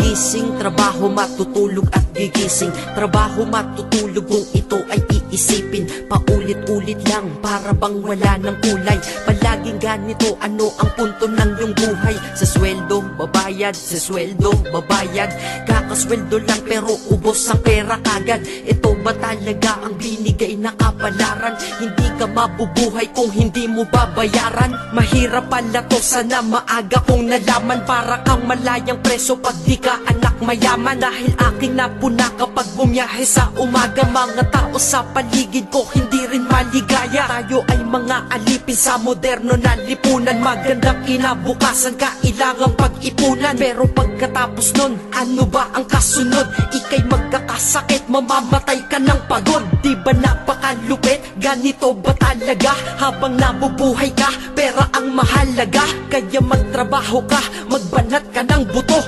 gigising, trabaho, matutulog at gigising. Trabaho, matutulog kung ito ay iisipin. Paulit-ulit lang, para bang wala ng kulay. Palaging ganito, ano ang punto ng iyong buhay? Sa sweldo, babayad, sa sweldo, babayad. Kakasweldo lang pero ubos ang pera kagad. Ito ba talaga ang binigay na kapalaran? Hindi ka mabubuhay kung hindi mo babayaran. Mahirap pala to, sana maaga kong nalaman. Para kang malayang preso pag di ka anak mayaman. Dahil aking napuna kapag bumiyahe sa umaga. Mga tao sa paligid ko hindi rin maligaya. Tayo ay mga alipin sa moderno na lipunan. Magandang kinabukasan kailangang pag-ipunan. Pero pagkatapos nun, ano ba ang kasunod? Ika'y magkakasakit, mamamatay ka ng pagod. Di ba napakalupit? Ganito ba talaga? Habang nabubuhay ka, pera ang mahalaga. Kaya magtrabaho ka, magbanat ka ng buto.